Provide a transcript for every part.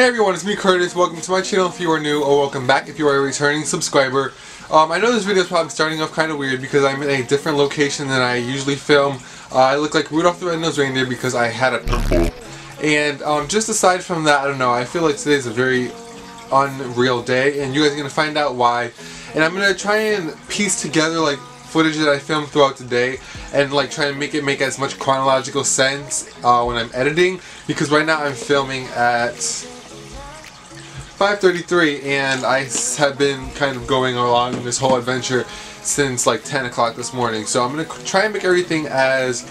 Hey everyone, it's me Curtis. Welcome to my channel if you are new, or welcome back if you are a returning subscriber. I know this video is probably starting off kind of weird because I'm in a different location than I usually film. I look like Rudolph the Red-Nosed Reindeer because I had a pimple. And just aside from that, I don't know, I feel like today's a very unreal day and you guys are going to find out why. And I'm going to try and piece together like footage that I filmed throughout the day and like try and make it make as much chronological sense when I'm editing, because right now I'm filming at 5:33 and I have been kind of going along this whole adventure since like 10 o'clock this morning. So I'm going to try and make everything as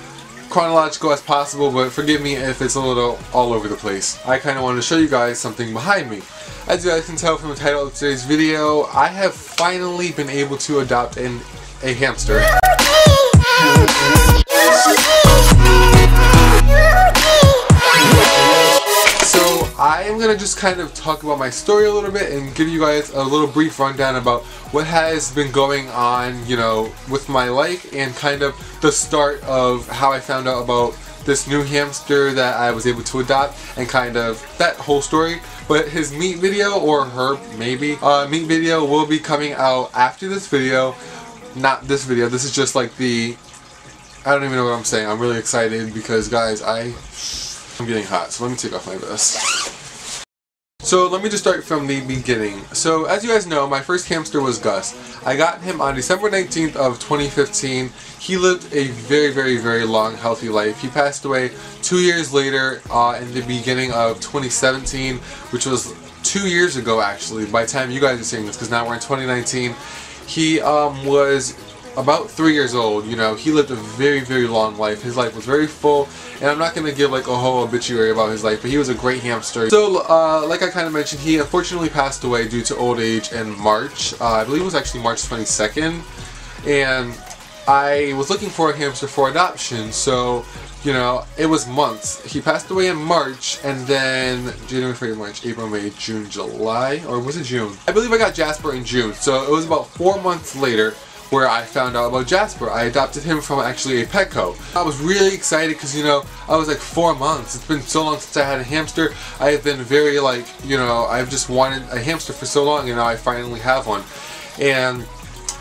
chronological as possible, but forgive me if it's a little all over the place. I kind of wanted to show you guys something behind me. As you guys can tell from the title of today's video, I have finally been able to adopt a hamster. So I am going to just kind of talk about my story a little bit and give you guys a little brief rundown about what has been going on, you know, with my life and kind of the start of how I found out about this new hamster that I was able to adopt and kind of that whole story. But his meat video, or her maybe, meat video will be coming out after this video. Not this video, this is just like the, I don't even know what I'm saying. I'm really excited because guys, I'm getting hot, so let me take off my vest. So let me just start from the beginning. So as you guys know, my first hamster was Gus. I got him on December 19th of 2015. He lived a very long, healthy life. He passed away 2 years later in the beginning of 2017, which was 2 years ago actually, by the time you guys are seeing this, because now we're in 2019. He was about 3 years old. You know, he lived a very long life. His life was very full, and I'm not going to give like a whole obituary about his life, but he was a great hamster. So like I kind of mentioned, he unfortunately passed away due to old age in March. I believe it was actually March 22nd, and I was looking for a hamster for adoption, so you know, it was months. He passed away in March, and then January, February, March, April, May, June, July, or was it June? I believe I got Jasper in June, so it was about 4 months later where I found out about Jasper. I adopted him from actually a Petco. I was really excited because, you know, I was like 4 months. It's been so long since I had a hamster. I have been very like, you know, I've just wanted a hamster for so long, and now I finally have one. And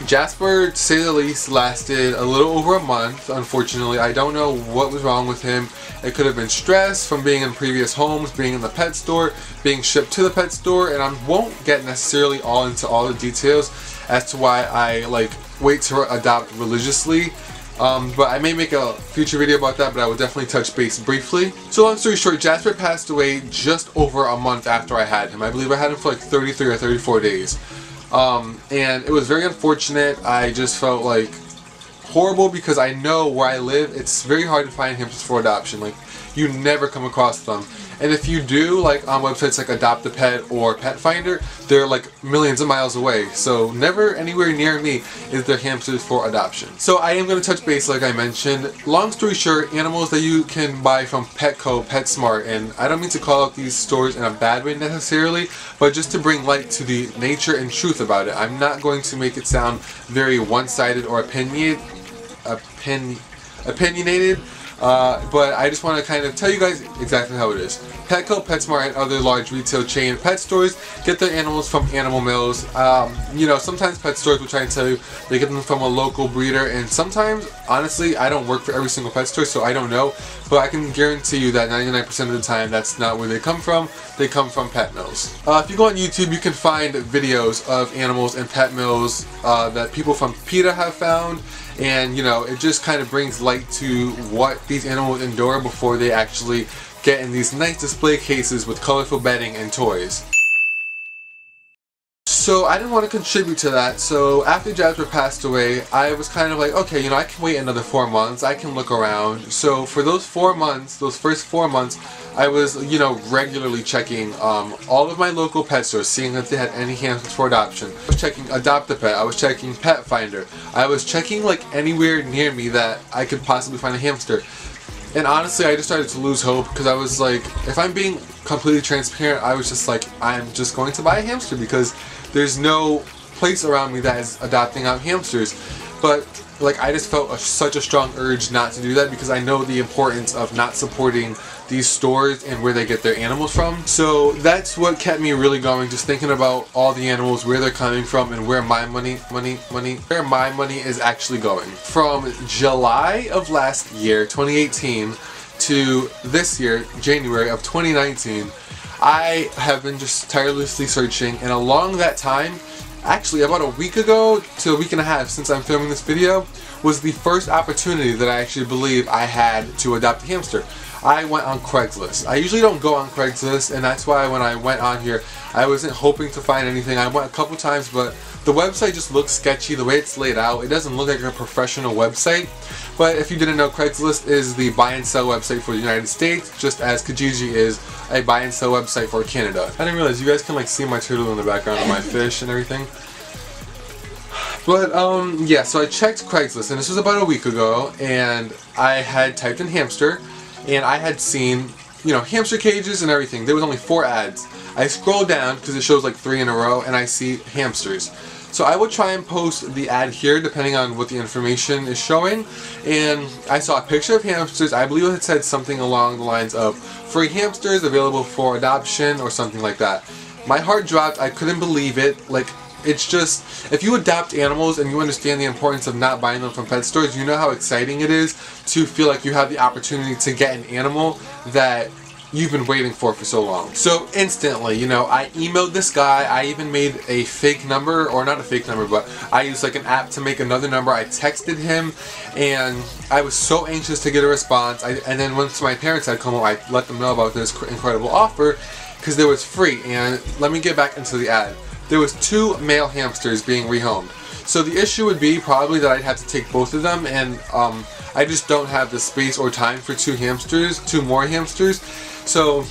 Jasper, to say the least, lasted a little over a month, unfortunately. I don't know what was wrong with him. It could have been stress from being in previous homes, being in the pet store, being shipped to the pet store, and I won't get necessarily all into all the details as to why I like wait to adopt religiously. But I may make a future video about that, but I will definitely touch base briefly. So long story short, Jasper passed away just over a month after I had him. I believe I had him for like 33 or 34 days. And it was very unfortunate. I just felt like horrible because I know where I live, it's very hard to find hamsters for adoption. Like, you never come across them. And if you do, like on websites like Adopt a Pet or Pet Finder, they're like millions of miles away. So never anywhere near me is there hamsters for adoption. So I am going to touch base like I mentioned. Long story short, animals that you can buy from Petco, PetSmart, and I don't mean to call out these stores in a bad way necessarily, but just to bring light to the nature and truth about it. I'm not going to make it sound very one-sided or opinionated. But I just want to kind of tell you guys exactly how it is. Petco, PetSmart, and other large retail chain pet stores get their animals from animal mills. You know, sometimes pet stores will try and tell you they get them from a local breeder, and sometimes, honestly, I don't work for every single pet store, so I don't know. But I can guarantee you that 99% of the time, that's not where they come from. They come from pet mills. If you go on YouTube, you can find videos of animals in pet mills that people from PETA have found. And you know, it just kind of brings light to what these animals endure before they actually get in these nice display cases with colorful bedding and toys. So I didn't want to contribute to that, so after Jasper passed away, I was kind of like, okay, you know, I can wait another 4 months, I can look around. So for those 4 months, those first 4 months, I was, you know, regularly checking all of my local pet stores, seeing if they had any hamsters for adoption. I was checking Adopt a Pet, I was checking Pet Finder, I was checking like anywhere near me that I could possibly find a hamster. And honestly, I just started to lose hope because I was like, if I'm being completely transparent, I was just like, I'm just going to buy a hamster because there's no place around me that is adopting out hamsters. but like I just felt such a strong urge not to do that because I know the importance of not supporting these stores and where they get their animals from. So that's what kept me really going, just thinking about all the animals, where they're coming from, and where my money is actually going. From July of last year, 2018, to this year, January of 2019, I have been just tirelessly searching, and along that time, actually about a week ago to a week and a half since I'm filming this video, was the first opportunity that I actually believe I had to adopt a hamster. I went on Craigslist. I usually don't go on Craigslist, and that's why when I went on here, I wasn't hoping to find anything. I went a couple times, but the website just looks sketchy. The way it's laid out, it doesn't look like a professional website. But if you didn't know, Craigslist is the buy and sell website for the United States, just as Kijiji is a buy and sell website for Canada. I didn't realize you guys can like see my turtle in the background of my fish and everything. But yeah, so I checked Craigslist, and this was about a week ago, and I had typed in hamster, and I had seen, you know, hamster cages and everything. There was only 4 ads. I scroll down because it shows like 3 in a row, and I see hamsters. So I will try and post the ad here depending on what the information is showing. And I saw a picture of hamsters. I believe it said something along the lines of free hamsters available for adoption or something like that. My heart dropped. I couldn't believe it. Like, it's just, if you adopt animals and you understand the importance of not buying them from pet stores, you know how exciting it is to feel like you have the opportunity to get an animal that you've been waiting for so long. So instantly, you know, I emailed this guy. I even made a fake number, or not a fake number, but I used like an app to make another number. I texted him, and I was so anxious to get a response. And then once my parents had come home, I let them know about this incredible offer because it was free. And let me get back into the ad. There was 2 male hamsters being rehomed. So the issue would be probably that I'd have to take both of them, and I just don't have the space or time for 2 more hamsters. So,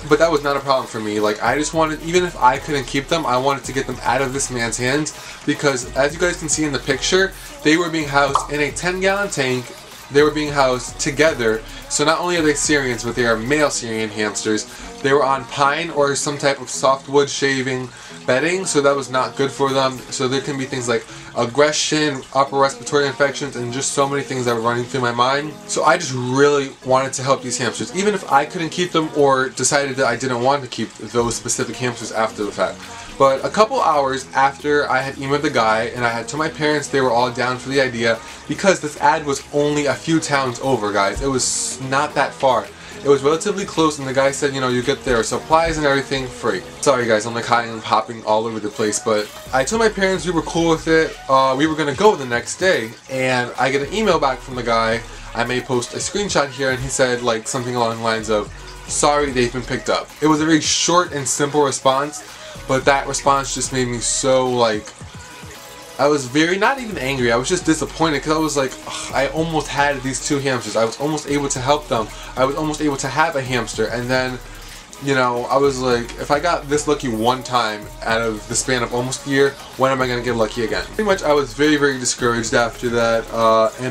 but that was not a problem for me. Like, I just wanted, even if I couldn't keep them, I wanted to get them out of this man's hands, because as you guys can see in the picture, they were being housed in a 10-gallon tank. They were being housed together. So not only are they Syrians, but they are male Syrian hamsters. They were on pine or some type of softwood shaving bedding, so that was not good for them. So there can be things like aggression, upper respiratory infections, and just so many things that were running through my mind. So I just really wanted to help these hamsters, even if I couldn't keep them or decided that I didn't want to keep those specific hamsters after the fact. But a couple hours after I had emailed the guy and I had told my parents, they were all down for the idea, because this ad was only a few towns over, guys. It was not that far. It was relatively close, and the guy said, you know, you get their supplies and everything free. Sorry guys, I'm like hiding and popping all over the place, but I told my parents we were cool with it. We were gonna go the next day, and I get an email back from the guy. I may post a screenshot here, and he said like something along the lines of, sorry, they've been picked up. It was a very short and simple response, but that response just made me so like, I was very, not even angry, I was just disappointed, because I was like, ugh, I almost had these 2 hamsters. I was almost able to help them. I was almost able to have a hamster, and then, you know, I was like, if I got this lucky one time out of the span of almost a year, when am I going to get lucky again? Pretty much I was very, very discouraged after that,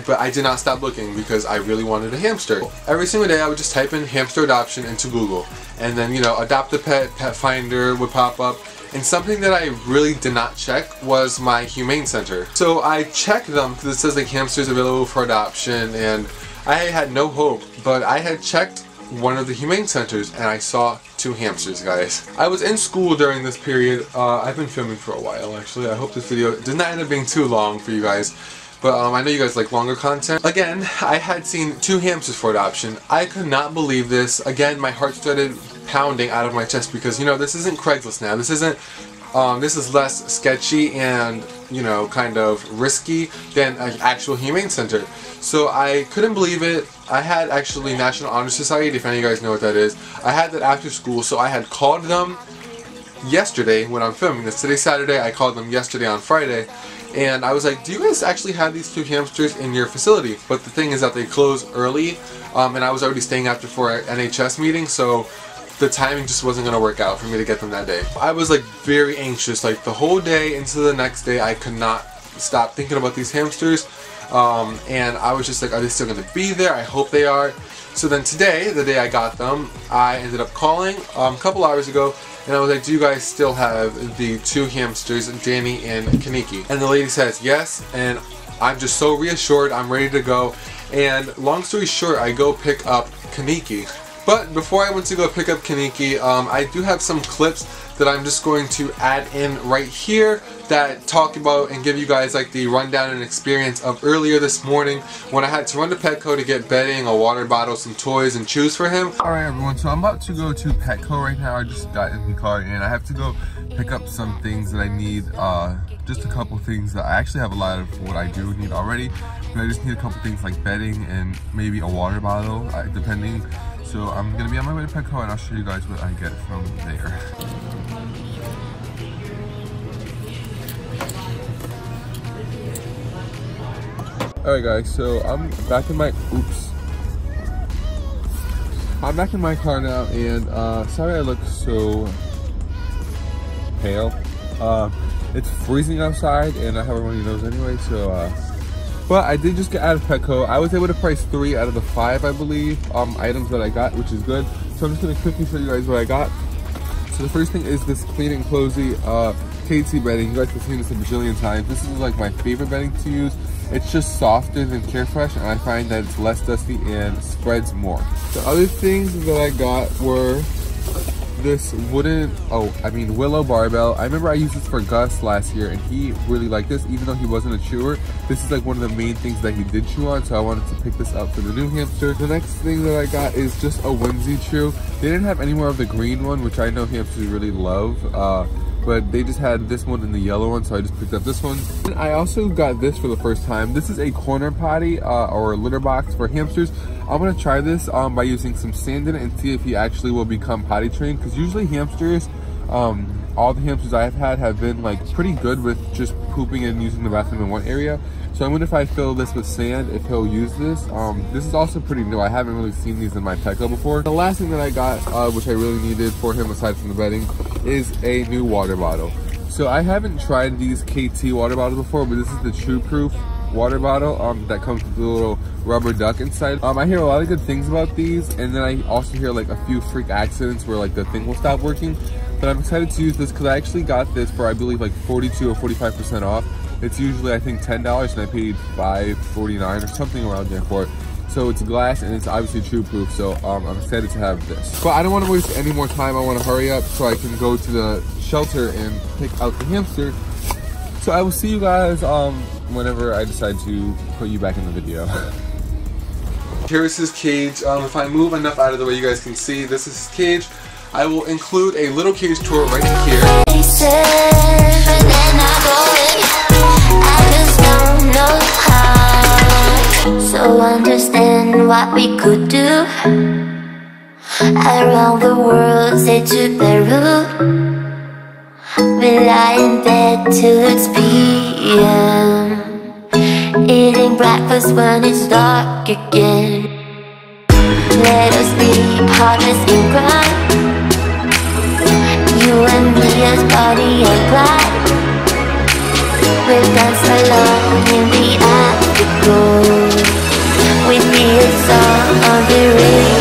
but I did not stop looking because I really wanted a hamster. Every single day I would just type in hamster adoption into Google, and then, you know, adopt a pet, pet finder would pop up. And something that I really did not check was my humane center. So I checked them because it says like hamsters available for adoption, and I had no hope, but I had checked one of the humane centers and I saw 2 hamsters, guys. I was in school during this period. I've been filming for a while actually. I hope this video did not end up being too long for you guys. But I know you guys like longer content. Again, I had seen 2 hamsters for adoption. I could not believe this. Again, my heart started pounding out of my chest because, you know, this isn't Craigslist now. This isn't, this is less sketchy and, you know, kind of risky than an actual humane center. So I couldn't believe it. I had actually National Honor Society, if any of you guys know what that is. I had that after school, so I had called them yesterday when I'm filming this. Today's Saturday, I called them yesterday on Friday. And I was like, do you guys actually have these 2 hamsters in your facility? But the thing is that they close early, and I was already staying after for an NHS meeting, so the timing just wasn't going to work out for me to get them that day. I was like very anxious, like the whole day into the next day. I could not stop thinking about these hamsters, and I was just like, are they still going to be there? I hope they are. So then today, the day I got them, I ended up calling a couple hours ago, and I was like, do you guys still have the 2 hamsters, Danny and Kaniki? And the lady says yes, and I'm just so reassured, I'm ready to go. And long story short, I go pick up Kaneki. But before I went to go pick up Kaneki, I do have some clips that I'm just going to add in right here that talk about and give you guys like the rundown and experience of earlier this morning when I had to run to Petco to get bedding, a water bottle, some toys, and chews for him. Alright everyone, so I'm about to go to Petco right now. I just got in the car and I have to go pick up some things that I need, just a couple things that I actually have a lot of what I do need already, but I just need a couple things like bedding and maybe a water bottle, depending. So I'm gonna be on my way to Petco and I'll show you guys what I get from there. Alright guys, so I'm back in my, I'm back in my car now, and sorry I look so pale. It's freezing outside and I have a runny nose anyway, so but I did just get out of Petco. I was able to price 3 out of the 5, I believe, items that I got, which is good. So I'm just gonna quickly show you guys what I got. So the first thing is this clean and cozy KT bedding. You guys have seen this a bajillion times. This is like my favorite bedding to use. It's just softer than Carefresh, and I find that it's less dusty and spreads more. The other things that I got were this willow barbell. I remember I used this for Gus last year and he really liked this, even though he wasn't a chewer. This is like one of the main things that he did chew on, so I wanted to pick this up for the new hamster. The next thing that I got is just a whimsy chew. They didn't have any more of the green one, which I know hamsters really love, but they just had this one and the yellow one, so I just picked up this one. And I also got this for the first time. This is a corner potty or a litter box for hamsters. I'm gonna try this by using some sand in it and see if he actually will become potty trained, because usually hamsters, all the hamsters I've had have been like pretty good with just pooping and using the bathroom in one area. So I wonder if I fill this with sand, if he'll use this. This is also pretty new. I haven't really seen these in my Petco before. The last thing that I got, which I really needed for him aside from the bedding, is a new water bottle. So I haven't tried these KT water bottles before, but this is the True Proof water bottle that comes with a little rubber duck inside. I hear a lot of good things about these, and then I also hear like a few freak accidents where like the thing will stop working. But I'm excited to use this because I actually got this for I believe like 42 or 45% off. It's usually I think $10 and I paid $5.49 or something around there for it. So it's glass and it's obviously True Proof, so I'm excited to have this. But I don't want to waste any more time. I want to hurry up so I can go to the shelter and pick out the hamster. So I will see you guys whenever I decide to put you back in the video. Here's his cage. If I move enough out of the way, you guys can see this is his cage. I will include a little cage tour right here. So understand what we could do around the world, say to Peru. We lie in bed till it's PM, eating breakfast when it's dark again. Let us be partners in crime, you and me as Bonnie and Clyde. We'll dance along in the afterglow, with me a song on the radio.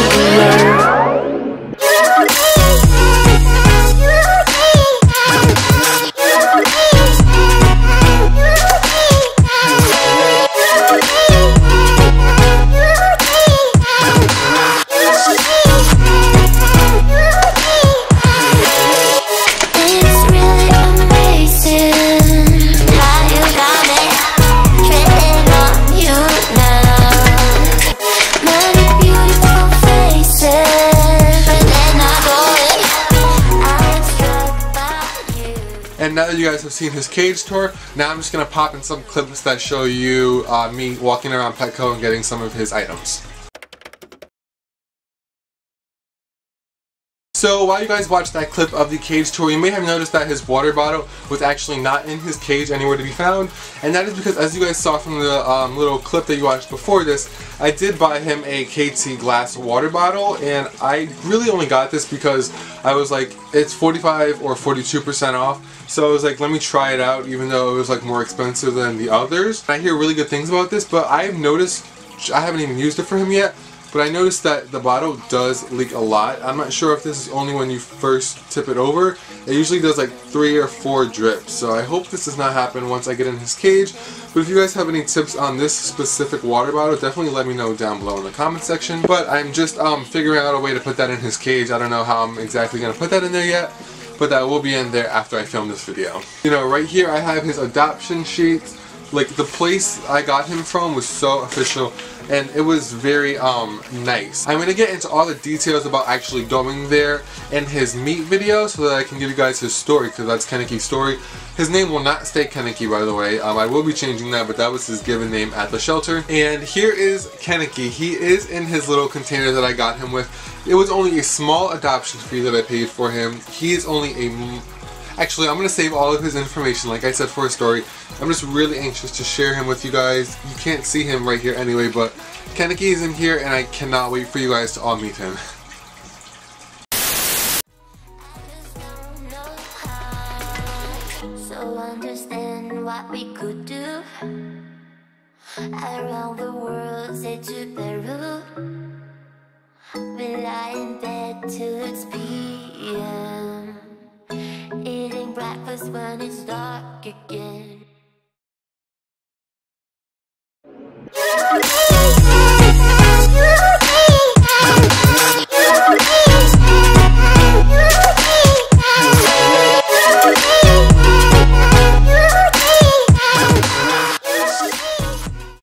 And now that you guys have seen his cage tour, now I'm just going to pop in some clips that show you me walking around Petco and getting some of his items. So while you guys watched that clip of the cage tour, you may have noticed that his water bottle was actually not in his cage anywhere to be found. And that is because, as you guys saw from the little clip that you watched before this, I did buy him a KT glass water bottle, and I really only got this because I was like, it's 45 or 42% off. So I was like, let me try it out, even though it was like more expensive than the others. I hear really good things about this, but I've noticed, I haven't even used it for him yet, but I noticed that the bottle does leak a lot. I'm not sure if this is only when you first tip it over. It usually does like 3 or 4 drips. So I hope this does not happen once I get in his cage. But But if you guys have any tips on this specific water bottle, definitely let me know down below in the comment section. But I'm just figuring out a way to put that in his cage. I don't know how I'm exactly going to put that in there yet, but that will be in there after I film this video. You know, right here I have his adoption sheets. Like, the place I got him from was so official, and it was very nice. I'm going to get into all the details about actually going there in his meet video so that I can give you guys his story, because that's Keneki's story. His name will not stay Keneki, by the way. I will be changing that, but that was his given name at the shelter. And here is Keneki. He is in his little container that I got him with. It was only a small adoption fee that I paid for him. He is only a... Actually, I'm going to save all of his information, like I said, for a story. I'm just really anxious to share him with you guys. You can't see him right here anyway, but Keneki is in here, and I cannot wait for you guys to all meet him. So understand what we could do around the world, say to Peru. We lie in bed till it's PM, eating breakfast when it's dark again.